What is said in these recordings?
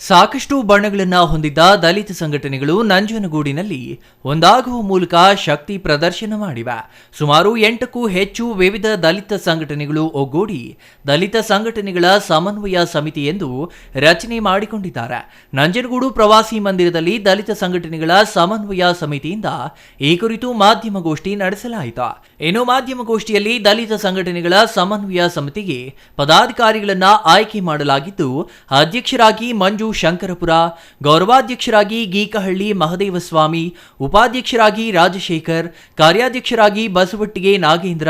ಸಾಕಷ್ಟು ಬಣ್ಣಗಳನ್ನು ಹೊಂದಿದ್ದ ದಲಿತ ಸಂಘಟನೆಗಳು ನಂಜನಗೂಡಿನಲ್ಲಿ ಒಂದಾಗುವ ಮೂಲಕ ಶಕ್ತಿ ಪ್ರದರ್ಶನ ಮಾಡಿವೆ. ಸುಮಾರು 8ಕ್ಕೂ ಹೆಚ್ಚು ವಿವಿಧ ದಲಿತ ಸಂಘಟನೆಗಳು ಒಗ್ಗೂಡಿ ದಲಿತ ಸಂಘಟನೆಗಳ ಸಮನ್ವಯ ಸಮಿತಿ ಎಂದು ರಚನೆ ಮಾಡಿಕೊಂಡಿದ್ದಾರೆ. ನಂಜನಗೂಡು ಪ್ರವಾಸಿ ಮಂದಿರದಲ್ಲಿ ದಲಿತ ಸಂಘಟನೆಗಳ ಸಮನ್ವಯ ಸಮಿತಿಯಿಂದ ಈ ಕುರಿತು ಮಾಧ್ಯಮಗೋಷ್ಠಿ ನಡೆಸಲಾಯಿತು. ಇನ್ನು ಮಾಧ್ಯಮಗೋಷ್ಠಿಯಲ್ಲಿ ದಲಿತ ಸಂಘಟನೆಗಳ ಸಮನ್ವಯ ಸಮಿತಿಗೆ ಪದಾಧಿಕಾರಿಗಳನ್ನು ಆಯ್ಕೆ ಮಾಡಲಾಗಿದ್ದು, ಅಧ್ಯಕ್ಷರಾಗಿ ಮಂಜು ಶಂಕರಪುರ, ಗೌರವಾಧ್ಯಕ್ಷರಾಗಿ ಗೀಕಹಳ್ಳಿ ಮಹದೇವಸ್ವಾಮಿ, ಉಪಾಧ್ಯಕ್ಷರಾಗಿ ರಾಜಶೇಖರ್, ಕಾರ್ಯಾಧ್ಯಕ್ಷರಾಗಿ ಬಸವಟ್ಟಿಗೆ ನಾಗೇಂದ್ರ,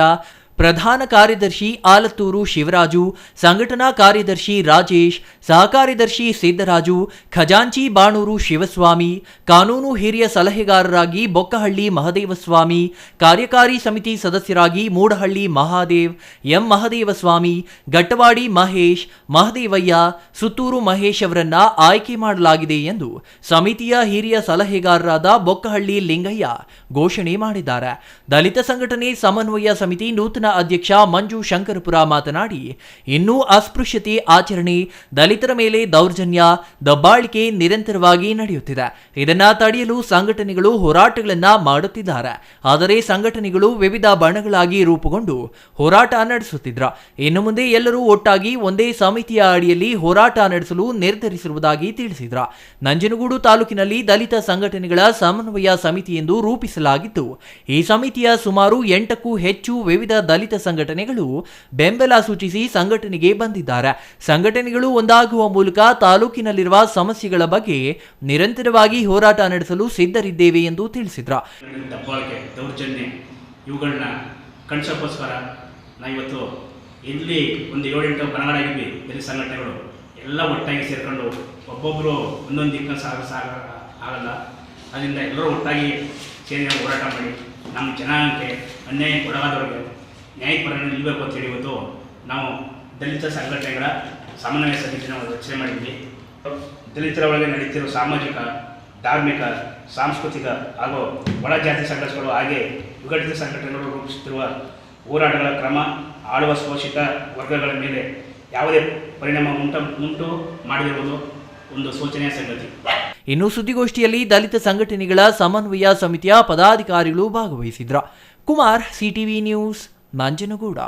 ಪ್ರಧಾನ ಕಾರ್ಯದರ್ಶಿ ಆಲತ್ತೂರು ಶಿವರಾಜು, ಸಂಘಟನಾ ಕಾರ್ಯದರ್ಶಿ ರಾಜೇಶ್, ಸಹಕಾರ್ಯದರ್ಶಿ ಸಿದ್ದರಾಜು, ಖಜಾಂಚಿ ಬಾಣೂರು ಶಿವಸ್ವಾಮಿ, ಕಾನೂನು ಹಿರಿಯ ಸಲಹೆಗಾರರಾಗಿ ಬೊಕ್ಕಹಳ್ಳಿ ಮಹದೇವಸ್ವಾಮಿ, ಕಾರ್ಯಕಾರಿ ಸಮಿತಿ ಸದಸ್ಯರಾಗಿ ಮೂಡಹಳ್ಳಿ ಮಹಾದೇವ್, ಎಂ ಮಹದೇವಸ್ವಾಮಿ, ಗಟ್ಟವಾಡಿ ಮಹೇಶ್, ಮಹದೇವಯ್ಯ, ಸುತ್ತೂರು ಮಹೇಶ್ ಅವರನ್ನ ಆಯ್ಕೆ ಮಾಡಲಾಗಿದೆ ಎಂದು ಸಮಿತಿಯ ಹಿರಿಯ ಸಲಹೆಗಾರರಾದ ಬೊಕ್ಕಹಳ್ಳಿ ಲಿಂಗಯ್ಯ ಘೋಷಣೆ ಮಾಡಿದ್ದಾರೆ. ದಲಿತ ಸಂಘಟನೆ ಸಮನ್ವಯ ಸಮಿತಿ ನೂತನ ಅಧ್ಯಕ್ಷ ಮಂಜು ಶಂಕರಪುರ ಮಾತನಾಡಿ, ಇನ್ನೂ ಅಸ್ಪೃಶ್ಯತೆ ಆಚರಣೆ, ದಲಿತರ ಮೇಲೆ ದೌರ್ಜನ್ಯ, ದಬ್ಬಾಳಿಕೆ ನಿರಂತರವಾಗಿ ನಡೆಯುತ್ತಿದೆ. ಇದನ್ನ ತಡೆಯಲು ಸಂಘಟನೆಗಳು ಹೋರಾಟಗಳನ್ನ ಮಾಡುತ್ತಿದ್ದಾರೆ. ಆದರೆ ಸಂಘಟನೆಗಳು ವಿವಿಧ ಬಣಗಳಾಗಿ ರೂಪುಗೊಂಡು ಹೋರಾಟ ನಡೆಸುತ್ತಿದ್ರ. ಇನ್ನು ಮುಂದೆ ಎಲ್ಲರೂ ಒಟ್ಟಾಗಿ ಒಂದೇ ಸಮಿತಿಯ ಅಡಿಯಲ್ಲಿ ಹೋರಾಟ ನಡೆಸಲು ನಿರ್ಧರಿಸಿರುವುದಾಗಿ ತಿಳಿಸಿದ್ರ. ನಂಜನಗೂಡು ತಾಲೂಕಿನಲ್ಲಿ ದಲಿತ ಸಂಘಟನೆಗಳ ಸಮನ್ವಯ ಸಮಿತಿ ಎಂದು ರೂಪಿಸಲಾಗಿದ್ದು, ಈ ಸಮಿತಿಯ ಸುಮಾರು 8ಕ್ಕೂ ಹೆಚ್ಚು ವಿವಿಧ ದಲಿತ ಸಂಘಟನೆಗಳು ಬೆಂಬಲ ಸೂಚಿಸಿ ಸಂಘಟನೆಗೆ ಬಂದಿದ್ದಾರೆ. ಸಂಘಟನೆಗಳು ಒಂದಾಗುವ ಮೂಲಕ ತಾಲೂಕಿನಲ್ಲಿರುವ ಸಮಸ್ಯೆಗಳ ಬಗ್ಗೆ ನಿರಂತರವಾಗಿ ಹೋರಾಟ ನಡೆಸಲು ಸಿದ್ಧರಿದ್ದೇವೆ ಎಂದು ತಿಳಿಸಿದ್ರು. ದೌರ್ಜನ್ಯ ಇವುಗಳನ್ನ ಕಣ್ಸಕ್ಕೋಸ್ಕರ ನಾವಿವತ್ತು ಇಲ್ಲಿ ಒಂದು 7-8 ಬಣಗಳಾಗಿದ್ವಿ. ದಲಿತ ಸಂಘಟನೆಗಳು ಎಲ್ಲ ಒಟ್ಟಾಗಿ ಸೇರ್ಕೊಂಡು ಒಬ್ಬೊಬ್ಬರು ಒಂದೊಂದು ದಿಕ್ಕನ್ನು ಆಗಲ್ಲ. ಅದರಿಂದ ಎಲ್ಲರೂ ಒಟ್ಟಾಗಿ ಸೇರಿ ಹೋರಾಟ ಮಾಡಿ ನಮ್ಮ ಜನಾಂಗಕ್ಕೆ ಅನ್ಯಾಯಕ್ಕೆ ಒಳಗಾದವ್ರಿಗೆ ನ್ಯಾಯಪರನ್ನು ನಿಲ್ಲಬೇಕು ಅಂತೇಳಿ ಇವತ್ತು ನಾವು ದಲಿತ ಸಂಘಟನೆಗಳ ಸಮನ್ವಯ ಸಮಿತಿನ ರಚನೆ ಮಾಡಿದ್ವಿ. ದಲಿತರ ಒಳಗೆ ನಡೀತಿರುವ ಸಾಮಾಜಿಕ, ಧಾರ್ಮಿಕ, ಸಾಂಸ್ಕೃತಿಕ ಹಾಗೂ ಒಳ ಜಾತಿ ಸಂಘರ್ಷಗಳು ಹಾಗೆ ವಿಘಟಿತ ಸಂಘಟನೆಗಳು ರೂಪಿಸುತ್ತಿರುವ ಹೋರಾಟಗಳ ಕ್ರಮ ಆಳುವ ಶೋಷಿತ ವರ್ಗಗಳ ಮೇಲೆ ಯಾವುದೇ ಪರಿಣಾಮ ಉಂಟು ಮಾಡದಿರುವುದು ಒಂದು ಶೋಚನೀಯ ಸಂಗತಿ. ಇನ್ನು ಸುದ್ದಿಗೋಷ್ಠಿಯಲ್ಲಿ ದಲಿತ ಸಂಘಟನೆಗಳ ಸಮನ್ವಯ ಸಮಿತಿಯ ಪದಾಧಿಕಾರಿಗಳು ಭಾಗವಹಿಸಿದ್ರು. Kumar, CTV news, ನಂಜನಗೂಡ.